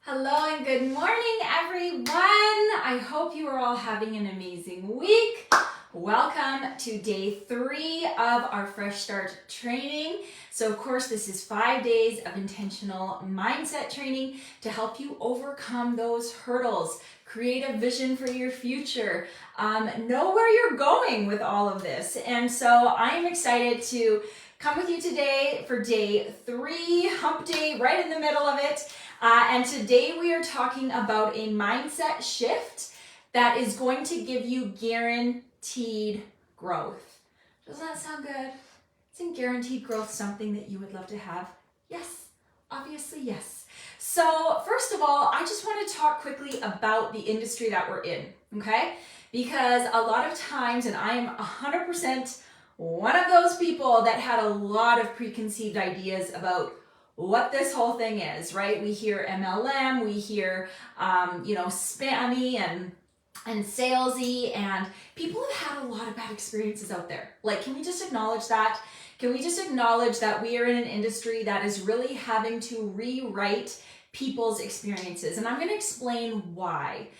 Hello and good morning, everyone. I hope you are all having an amazing week. Welcome to day 3 of our FreshStart training. So of course, this is 5 days of intentional mindset training to help you overcome those hurdles, create a vision for your future, know where you're going with all of this. And so I am excited to come with you today for day 3, hump day, right in the middle of it. And today we are talking about a mindset shift that is going to give you guaranteed growth. Doesn't that sound good? Isn't guaranteed growth something that you would love to have? Yes, obviously yes. So first of all, I just want to talk quickly about the industry that we're in, okay? Because a lot of times, and I am 100% one of those people that had a lot of preconceived ideas about what this whole thing is, right? We hear MLM, we hear, spammy and salesy, and people have had a lot of bad experiences out there. Like, can we just acknowledge that? Can we just acknowledge that we are in an industry that is really having to rewrite people's experiences? And I'm going to explain why.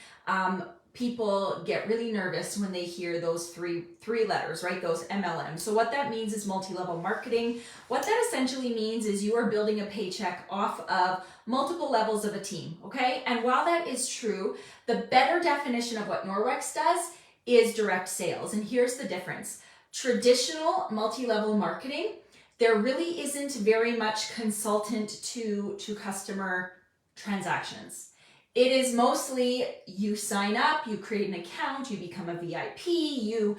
People get really nervous when they hear those three letters, right? Those MLM. So what that means is multi-level marketing. What that essentially means is you are building a paycheck off of multiple levels of a team, okay? And while that is true, the better definition of what Norwex does is direct sales. And here's the difference. Traditional multi-level marketing, there really isn't very much consultant to customer transactions. It is mostly you sign up, you create an account, you become a VIP, you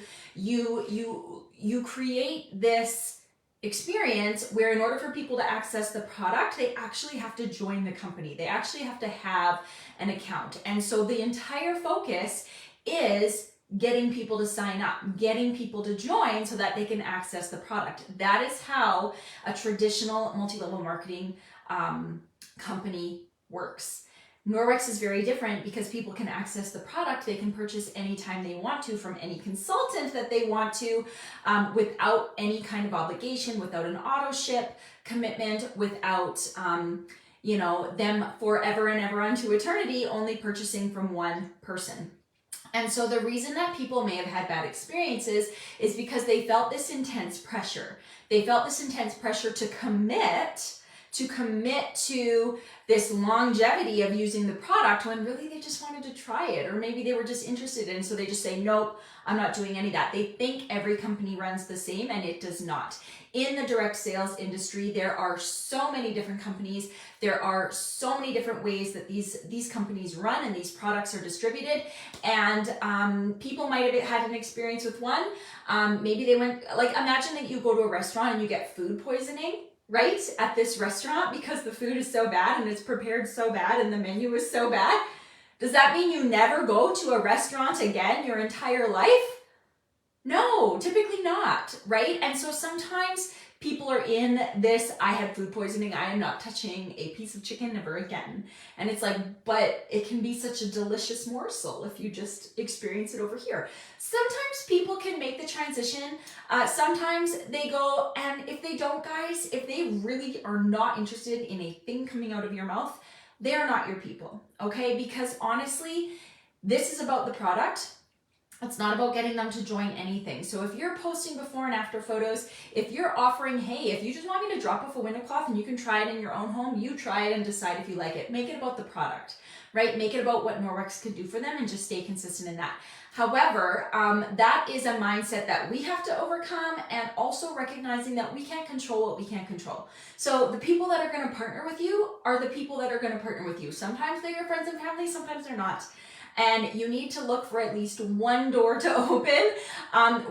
create this experience where in order for people to access the product, they actually have to join the company. They actually have to have an account. And so the entire focus is getting people to sign up, getting people to join so that they can access the product. That is how a traditional multi-level marketing company works. Norwex is very different because people can access the product. They can purchase anytime they want to from any consultant that they want to without any kind of obligation, without an auto ship commitment, without them forever and ever unto eternity only purchasing from one person. And so the reason that people may have had bad experiences is because they felt this intense pressure. They felt this intense pressure to commit to this longevity of using the product when really they just wanted to try it, or maybe they were just interested in, so they just say, nope, I'm not doing any of that. They think every company runs the same, and it does not. In the direct sales industry, there are so many different companies. There are so many different ways that these companies run and these products are distributed. And people might have had an experience with one. Maybe they went, like, imagine that you go to a restaurant and you get food poisoning, right, at this restaurant because the food is so bad and it's prepared so bad and the menu is so bad. Does that mean you never go to a restaurant again your entire life? No, typically not, right? And so sometimes people are in this, I had food poisoning, I am not touching a piece of chicken ever again. And it's like, but it can be such a delicious morsel if you just experience it over here. Sometimes people can make the transition. Sometimes they go, and if they don't, guys, if they really are not interested in a thing coming out of your mouth, they are not your people, okay? Because honestly, this is about the product. It's not about getting them to join anything. So if you're posting before and after photos, if you're offering, hey, if you just want me to drop off a window cloth and you can try it in your own home, you try it and decide if you like it. Make it about the product, right? Make it about what Norwex could do for them and just stay consistent in that. However, that is a mindset that we have to overcome, and also recognizing that we can't control what we can't control. So the people that are going to partner with you are the people that are going to partner with you. Sometimes they're your friends and family, sometimes they're not. And you need to look for at least one door to open,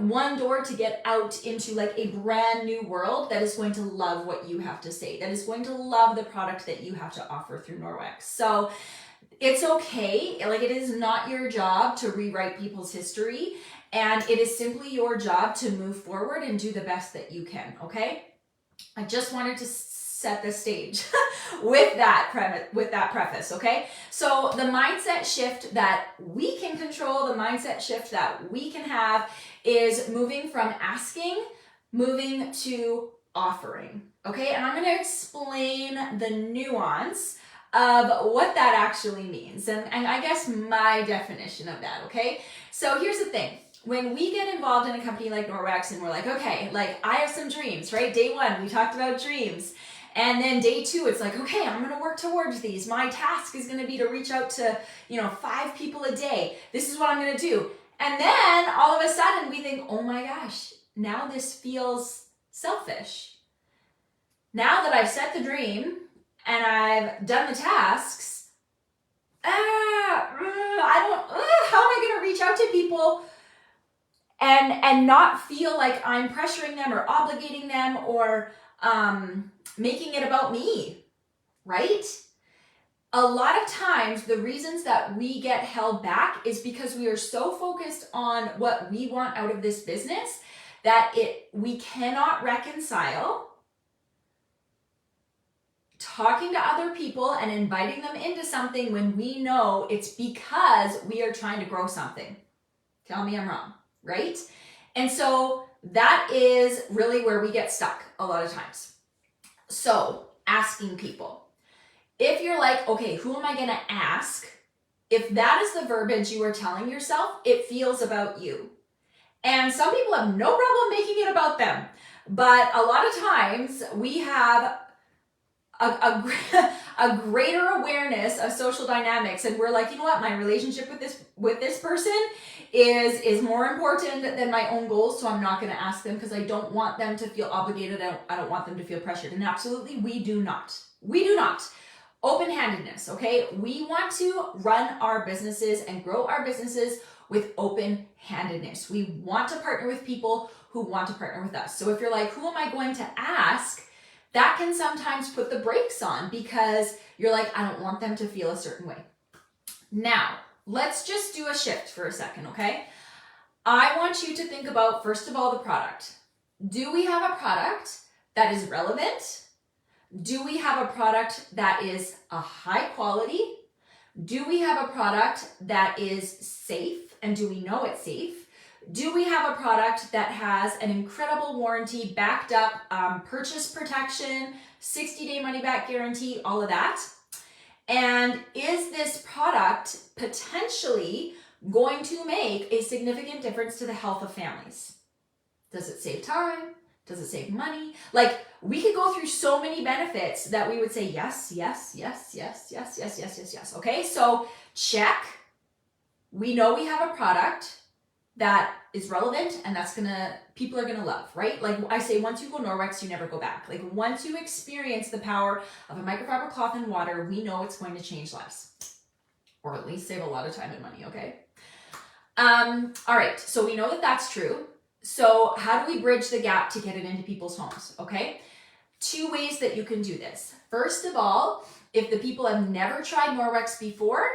one door to get out into like a brand new world that is going to love what you have to say, that is going to love the product that you have to offer through Norwex. So it's okay. Like, it is not your job to rewrite people's history, and it is simply your job to move forward and do the best that you can, okay? I just wanted to set the stage with that preface, okay? So the mindset shift that we can control, the mindset shift that we can have is moving from asking, moving to offering, okay? And I'm going to explain the nuance of what that actually means. And I guess my definition of that, okay? So here's the thing. When we get involved in a company like Norwex and we're like, okay, like I have some dreams, right? Day one, we talked about dreams. And then day two, it's like, okay, I'm gonna work towards these. My task is gonna be to reach out to, 5 people a day. This is what I'm gonna do. And then all of a sudden we think, oh my gosh, now this feels selfish. Now that I've set the dream and I've done the tasks, how am I gonna reach out to people and not feel like I'm pressuring them or obligating them or making it about me, right? A lot of times the reasons that we get held back is because we are so focused on what we want out of this business that we cannot reconcile talking to other people and inviting them into something when we know it's because we are trying to grow something. Tell me I'm wrong, right? And so that is really where we get stuck a lot of times. So asking people, if you're like, okay, who am I going to ask? If that is the verbiage you are telling yourself, it feels about you. And some people have no problem making it about them. But a lot of times we have a greater awareness of social dynamics, and we're like, you know what, my relationship with this person is more important than my own goals, so I'm not going to ask them because I don't want them to feel obligated. I don't want them to feel pressured. And absolutely, we do not. Open-handedness, okay? We want to run our businesses and grow our businesses with open-handedness. We want to partner with people who want to partner with us. So if you're like, who am I going to ask? That can sometimes put the brakes on because you're like, I don't want them to feel a certain way. Now, let's just do a shift for a second, okay? I want you to think about, first of all, the product. Do we have a product that is relevant? Do we have a product that is a high quality? Do we have a product that is safe? And do we know it's safe? Do we have a product that has an incredible warranty, backed up purchase protection, 60-day money-back guarantee, all of that? And is this product potentially going to make a significant difference to the health of families? Does it save time? Does it save money? Like, we could go through so many benefits that we would say yes, yes, yes, yes, yes, yes, yes, yes, yes. Okay, so check. We know we have a product that is relevant and people are gonna love, right? Like I say, once you go Norwex, you never go back. Like once you experience the power of a microfiber cloth and water, we know it's going to change lives, or at least save a lot of time and money, okay? All right, so we know that that's true. So how do we bridge the gap to get it into people's homes, okay? 2 ways that you can do this. First of all, if the people have never tried Norwex before,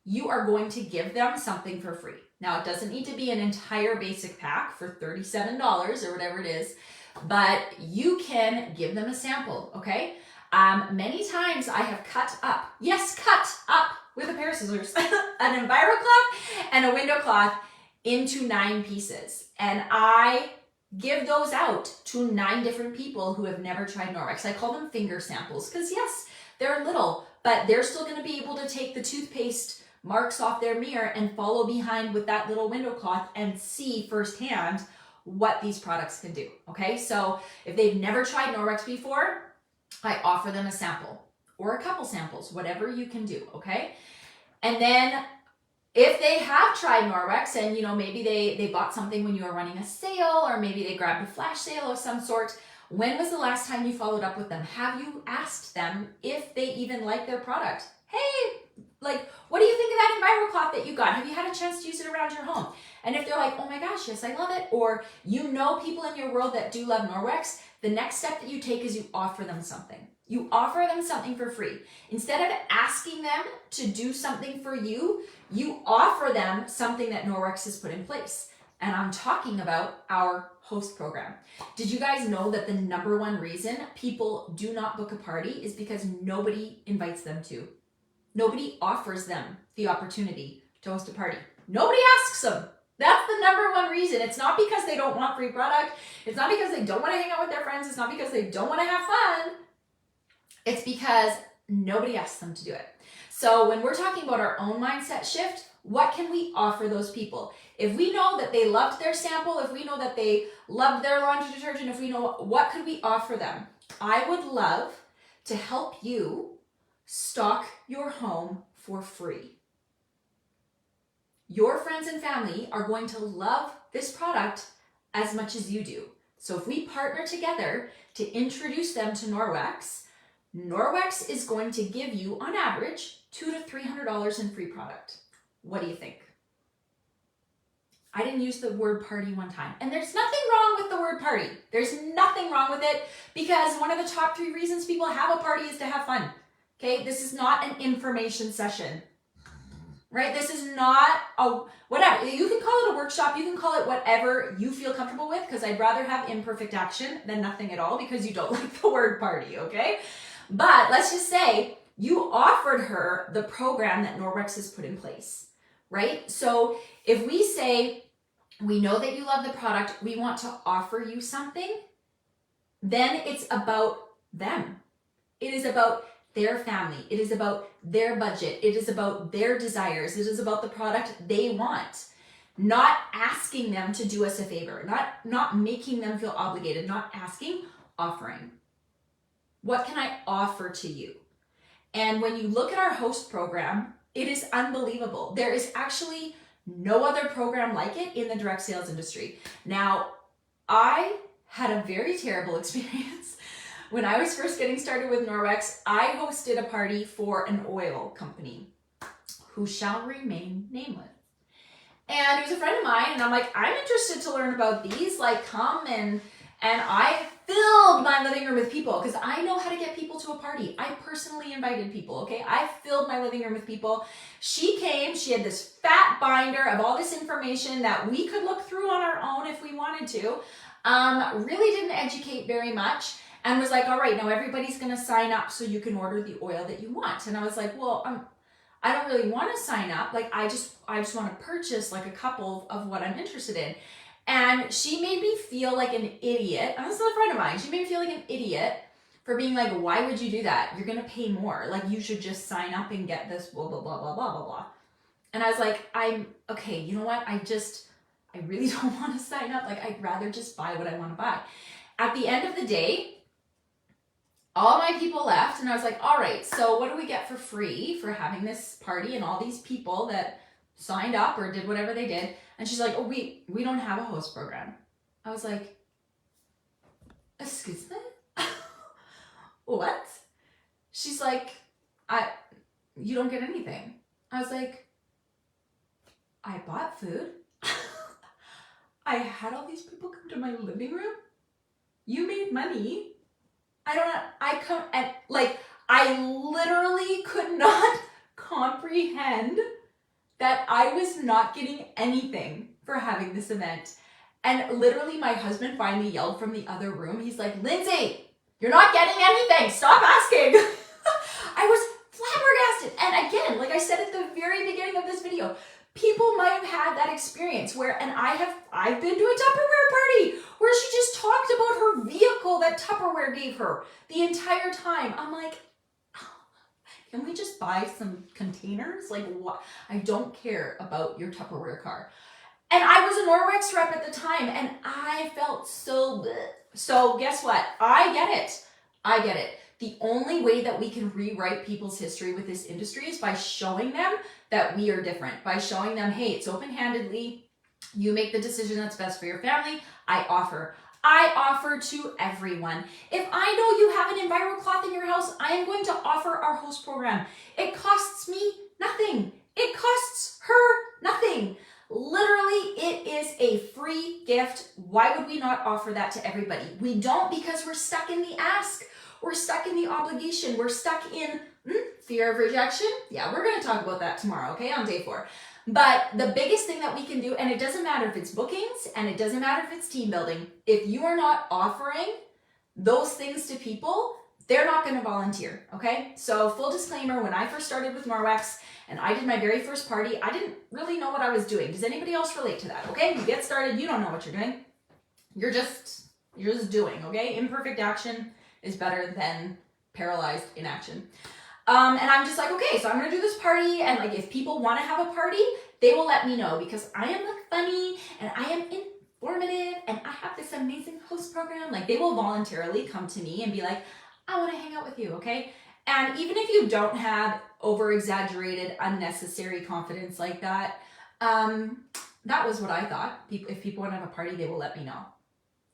you are going to give them something for free. Now, it doesn't need to be an entire basic pack for $37 or whatever it is, but you can give them a sample, okay? Many times I have cut up with a pair of scissors, an EnviroCloth and a window cloth into 9 pieces. And I give those out to 9 different people who have never tried Norwex. I call them finger samples because yes, they're little, but they're still gonna be able to take the toothpaste marks off their mirror and follow behind with that little window cloth and see firsthand what these products can do, okay? So if they've never tried Norwex before, I offer them a sample or a couple samples, whatever you can do, okay? And then if they have tried Norwex and maybe they bought something when you were running a sale, or maybe they grabbed a flash sale of some sort, when was the last time you followed up with them? Have you asked them if they even like their product? Hey, like, what do you think of that EnviroCloth that you got? Have you had a chance to use it around your home? And if they're like, oh my gosh, yes, I love it, or people in your world that do love Norwex, the next step that you take is you offer them something. You offer them something for free. Instead of asking them to do something for you, you offer them something that Norwex has put in place. And I'm talking about our host program. Did you guys know that the #1 reason people do not book a party is because nobody invites them to? Nobody offers them the opportunity to host a party. Nobody asks them. That's the #1 reason. It's not because they don't want free product. It's not because they don't want to hang out with their friends. It's not because they don't want to have fun. It's because Nobody asked them to do it. So when we're talking about our own mindset shift, what can we offer those people? If we know that they loved their sample, if we know that they loved their laundry detergent, if we know, what could we offer them? I would love to help you stock your home for free. Your friends and family are going to love this product as much as you do. So if we partner together to introduce them to Norwex, Norwex is going to give you, on average, $200 to $300 in free product. What do you think? I didn't use the word party one time. And there's nothing wrong with the word party. There's nothing wrong with it, because one of the top 3 reasons people have a party is to have fun. Okay, this is not an information session, right? This is not a, whatever. You can call it a workshop. You can call it whatever you feel comfortable with, because I'd rather have imperfect action than nothing at all, because you don't like the word party, okay? But let's just say you offered her the program that Norwex has put in place, right? So if we say, we know that you love the product, we want to offer you something, then it's about them. It is about their family. It is about their budget. It is about their desires. It is about the product they want. Not asking them to do us a favor, not making them feel obligated, not asking, offering. What can I offer to you? And when you look at our host program, it is unbelievable. There is actually no other program like it in the direct sales industry. Now, I had a very terrible experience. When I was first getting started with Norwex, I hosted a party for an oil company who shall remain nameless. And he was a friend of mine, and I'm like, I'm interested to learn about these, like, come and I filled my living room with people, because I know how to get people to a party. I personally invited people, okay? I filled my living room with people. She came, she had this fat binder of all this information that we could look through on our own if we wanted to. Really didn't educate very much, and was like, all right, now everybody's gonna sign up so you can order the oil that you want. And I was like, well, I don't really want to sign up. Like, I just want to purchase like a couple of what I'm interested in. And she made me feel like an idiot. And this is a friend of mine. She made me feel like an idiot for being like, why would you do that? You're going to pay more. Like, you should just sign up and get this blah, blah, blah, blah, blah, blah, blah. And I was like, okay, you know what? I really don't want to sign up. Like, I'd rather just buy what I want to buy. At the end of the day, all my people left, and I was like, all right, so what do we get for free for having this party and all these people that signed up or did whatever they did? And she's like, oh, we don't have a host program. I was like, excuse me? What? She's like, you don't get anything. I was like, I bought food. I had all these people come to my living room. You made money. I literally could not comprehend that I was not getting anything for having this event. And literally my husband finally yelled from the other room. He's like, Lindsay, you're not getting anything. Stop asking. I was flabbergasted. And again, like I said at the very beginning of this video, people might have had that experience where, and I've been to a Tupperware party where she just talked about her vehicle that Tupperware gave her the entire time. I'm like, can we just buy some containers? Like, what? I don't care about your Tupperware car. And I was a Norwex rep at the time, and I felt so bleh. So guess what? I get it. The only way that we can rewrite people's history with this industry is by showing them that we are different, by showing them, hey, it's open-handedly, you make the decision that's best for your family. I offer to everyone. If I know you have an EnviroCloth in your house, I am going to offer our host program. It costs me nothing. It costs her nothing. Literally, it is a free gift. Why would we not offer that to everybody? We don't, because we're stuck in the ask. We're stuck in the obligation. We're stuck in fear of rejection. Yeah, we're going to talk about that tomorrow, okay, on day 4. But the biggest thing that we can do, and it doesn't matter if it's bookings and it doesn't matter if it's team building, if you are not offering those things to people, they're not going to volunteer, okay? So full disclaimer, when I first started with Norwex and I did my very first party, I didn't really know what I was doing. Does anybody else relate to that, okay? You get started, you don't know what you're doing. You're just doing, okay? Imperfect action is better than paralyzed inaction. And I'm just like, okay, so I'm gonna do this party, and like if people want to have a party, they will let me know, because I am like funny and I am informative and I have this amazing host program. Like they will voluntarily come to me and be like, I want to hang out with you, okay? And even if you don't have over exaggerated, unnecessary confidence like that, that was what I thought. If people want to have a party, they will let me know,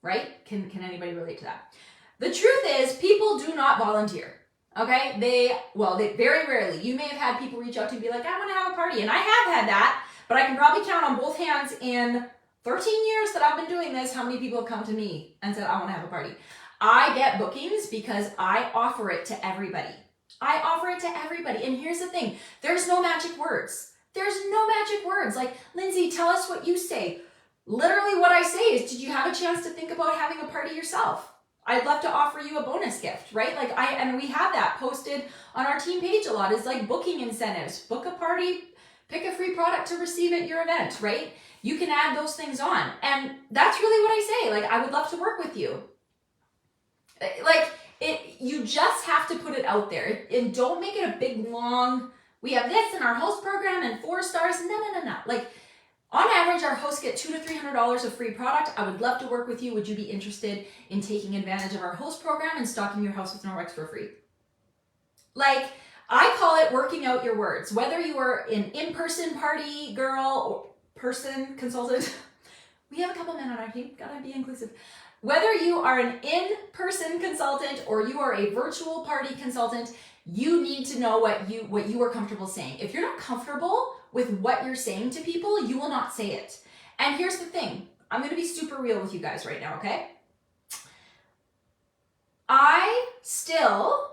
right? Can anybody relate to that? The truth is, people do not volunteer. Okay, they very rarely. You may have had people reach out to you and be like, I want to have a party. And I have had that, but I can probably count on both hands in 13 years that I've been doing this, how many people have come to me and said, I want to have a party. I get bookings because I offer it to everybody. I offer it to everybody. And here's the thing, there's no magic words. There's no magic words. Like, Lindsay, tell us what you say. Literally what I say is, did you have a chance to think about having a party yourself? I'd love to offer you a bonus gift, right? Like and we have that posted on our team page a lot. It's like booking incentives. Book a party, pick a free product to receive at your event, right? You can add those things on. And that's really what I say. Like, I would love to work with you. Like, you just have to put it out there. And don't make it a big, long, we have this in our host program and 4 stars. No. Like, on average, our hosts get $200 to $300 of free product. I would love to work with you. Would you be interested in taking advantage of our host program and stocking your house with Norwex for free? Like, I call it working out your words. Whether you are an in-person party girl or person consultant, we have a couple men on our team, gotta be inclusive. Whether you are an in-person consultant or you are a virtual party consultant, you need to know what you are comfortable saying. If you're not comfortable with what you're saying to people, you will not say it. And here's the thing, I'm going to be super real with you guys right now, okay? I still,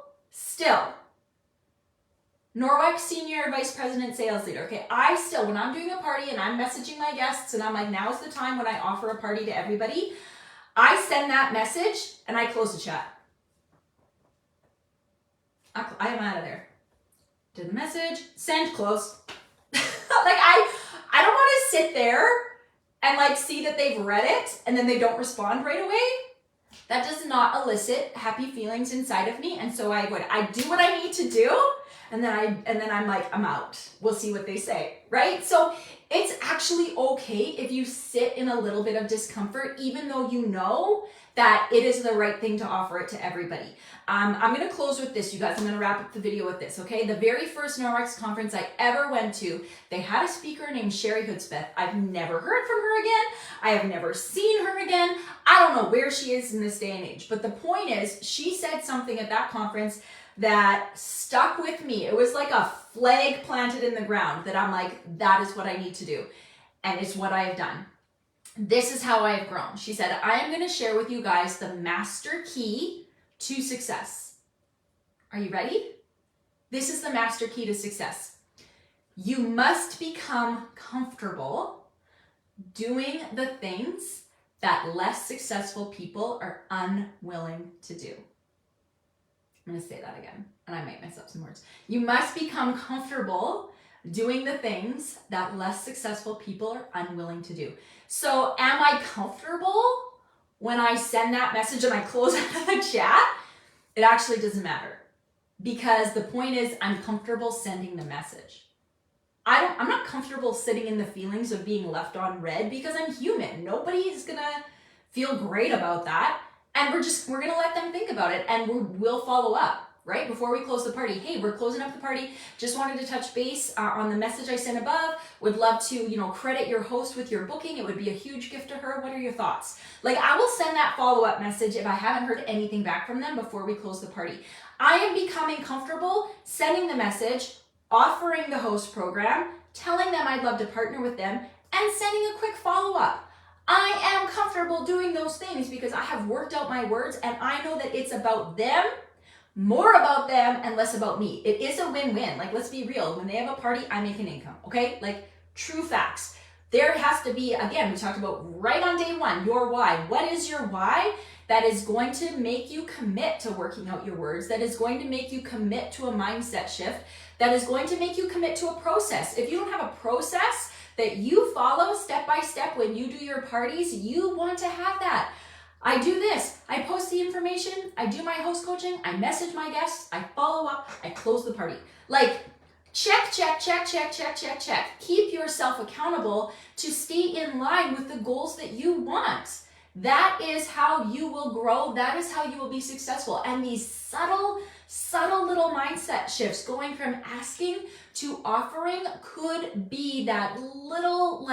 Norwex Senior Vice President Sales Leader, okay? I still, when I'm doing a party and I'm messaging my guests and I'm like, now's the time when I offer a party to everybody, I send that message and I close the chat. I am out of there. Did the message, send, close. Like, I don't want to sit there and like see that they've read it and then they don't respond right away. That does not elicit happy feelings inside of me. And so I do what I need to do, and then I'm like, I'm out. We'll see what they say, right? So it's actually okay if you sit in a little bit of discomfort, even though you know that it is the right thing to offer it to everybody. I'm going to close with this, you guys. I'm going to wrap up the video with this, okay? The very first Norwex conference I ever went to, they had a speaker named Sherry Hoodspeth. I've never heard from her again. I have never seen her again. I don't know where she is in this day and age. But the point is, she said something at that conference that stuck with me. It was like a flag planted in the ground that I'm like, that is what I need to do. And it's what I have done. This is how I have grown. She said, I am going to share with you guys the master key to success. Are you ready? This is the master key to success. You must become comfortable doing the things that less successful people are unwilling to do. I'm going to say that again, and I might mess up some words. You must become comfortable doing the things that less successful people are unwilling to do. So am I comfortable when I send that message and I close out of the chat? It actually doesn't matter, because the point is I'm comfortable sending the message. I'm not comfortable sitting in the feelings of being left on red, because I'm human. Nobody is gonna feel great about that. And we're gonna let them think about it, and we'll follow up. Right before we close the party. Hey, we're closing up the party. Just wanted to touch base on the message I sent above. Would love to, credit your host with your booking. It would be a huge gift to her. What are your thoughts? Like, I will send that follow-up message if I haven't heard anything back from them before we close the party. I am becoming comfortable sending the message, offering the host program, telling them I'd love to partner with them, and sending a quick follow-up. I am comfortable doing those things because I have worked out my words, and I know that it's about them, more about them and less about me. It is a win-win. Like, let's be real. When they have a party, I make an income, okay? Like, true facts. There has to be, again, we talked about right on day one, your why. What is your why that is going to make you commit to working out your words, that is going to make you commit to a mindset shift, that is going to make you commit to a process? If you don't have a process that you follow step by step when you do your parties, you want to have that. I do this. I post the information. I do my host coaching. I message my guests. I follow up. I close the party. Like, check, check, check, check, check, check, check. Keep yourself accountable to stay in line with the goals that you want. That is how you will grow. That is how you will be successful. And these subtle little mindset shifts going from asking to offering could be that little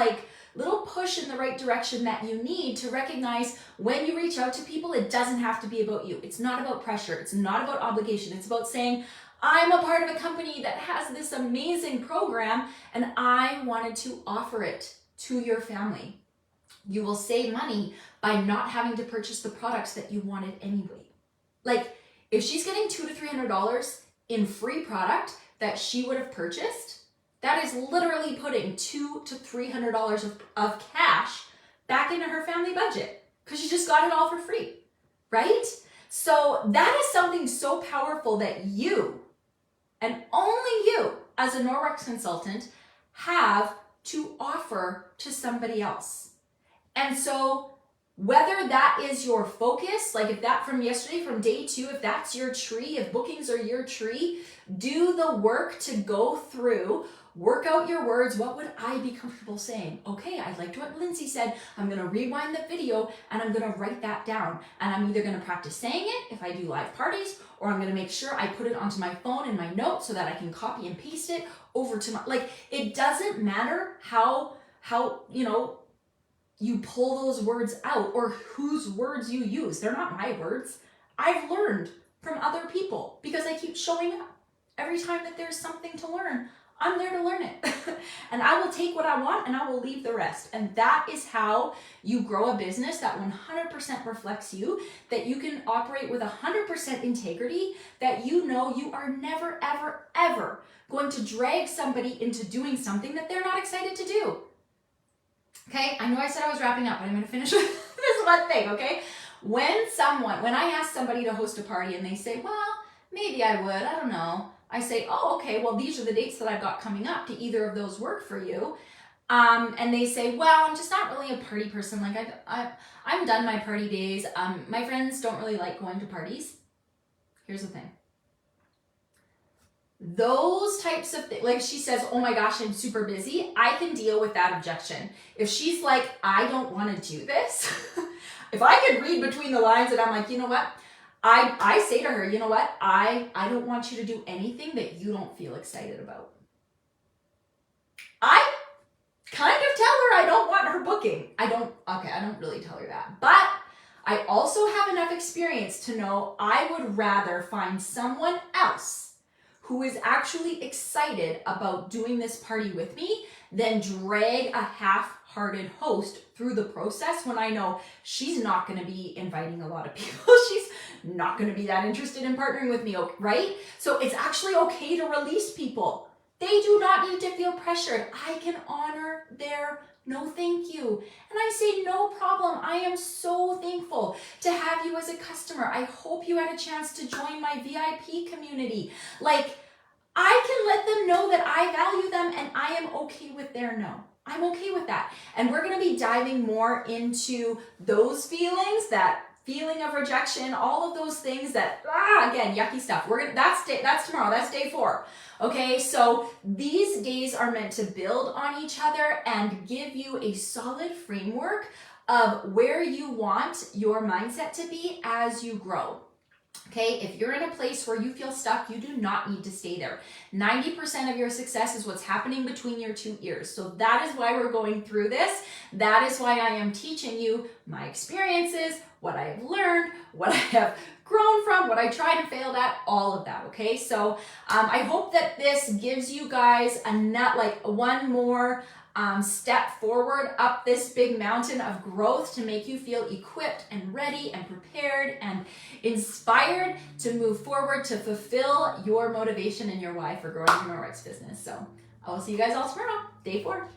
push in the right direction that you need to recognize when you reach out to people, it doesn't have to be about you. It's not about pressure. It's not about obligation. It's about saying, I'm a part of a company that has this amazing program and I wanted to offer it to your family. You will save money by not having to purchase the products that you wanted anyway. Like, if she's getting $200 to $300 in free product that she would have purchased, that is literally putting $200 to $300 of cash back into her family budget because she just got it all for free, right? So that is something so powerful that you, and only you as a Norwex consultant, have to offer to somebody else. And so whether that is your focus, like if that from yesterday, from day 2, if that's your tree, if bookings are your tree, do the work to go through, work out your words. What would I be comfortable saying? Okay, I liked what Lindsay said. I'm going to rewind the video and I'm going to write that down. And I'm either going to practice saying it if I do live parties, or I'm going to make sure I put it onto my phone in my notes so that I can copy and paste it over to my, like, it doesn't matter how, you pull those words out or whose words you use. They're not my words. I've learned from other people because I keep showing up. Every time that there's something to learn, I'm there to learn it. And I will take what I want and I will leave the rest. And that is how you grow a business that 100% reflects you, that you can operate with 100% integrity, that you know you are never, ever, ever going to drag somebody into doing something that they're not excited to do. Okay, I know I said I was wrapping up, but I'm going to finish with this one thing, okay? When I ask somebody to host a party and they say, well, maybe I would, I don't know. I say, oh, okay, well, these are the dates that I've got coming up. Do either of those work for you? And they say, well, I'm just not really a party person. Like, I'm done my party days. My friends don't really like going to parties. Here's the thing. Those types of things, like she says, oh my gosh, I'm super busy. I can deal with that objection. If she's like, I don't want to do this, if I could read between the lines and I'm like, you know what? I say to her, you know what? I don't want you to do anything that you don't feel excited about. I kind of tell her I don't want her booking. I don't really tell her that. But I also have enough experience to know I would rather find someone else who is actually excited about doing this party with me than drag a half-hearted host through the process when I know she's not going to be inviting a lot of people. She's not going to be that interested in partnering with me, right? So it's actually okay to release people. They do not need to feel pressured. I can honor their no thank you. And I say, no problem. I am so thankful to have you as a customer. I hope you had a chance to join my VIP community. Like, I can let them know that I value them and I am okay with their no. I'm okay with that. And we're going to be diving more into those feelings, that feeling of rejection, all of those things that, again, yucky stuff. That's tomorrow. That's day 4. Okay, so these days are meant to build on each other and give you a solid framework of where you want your mindset to be as you grow. Okay, if you're in a place where you feel stuck, you do not need to stay there. 90% of your success is what's happening between your 2 ears. So that is why we're going through this. That is why I am teaching you my experiences, what I have learned, what I have grown from, what I tried and failed at, all of that, okay? So I hope that this gives you guys one more step forward up this big mountain of growth to make you feel equipped and ready and prepared and inspired to move forward to fulfill your motivation and your why for growing your Norwex business. So I will see you guys all tomorrow, day 4.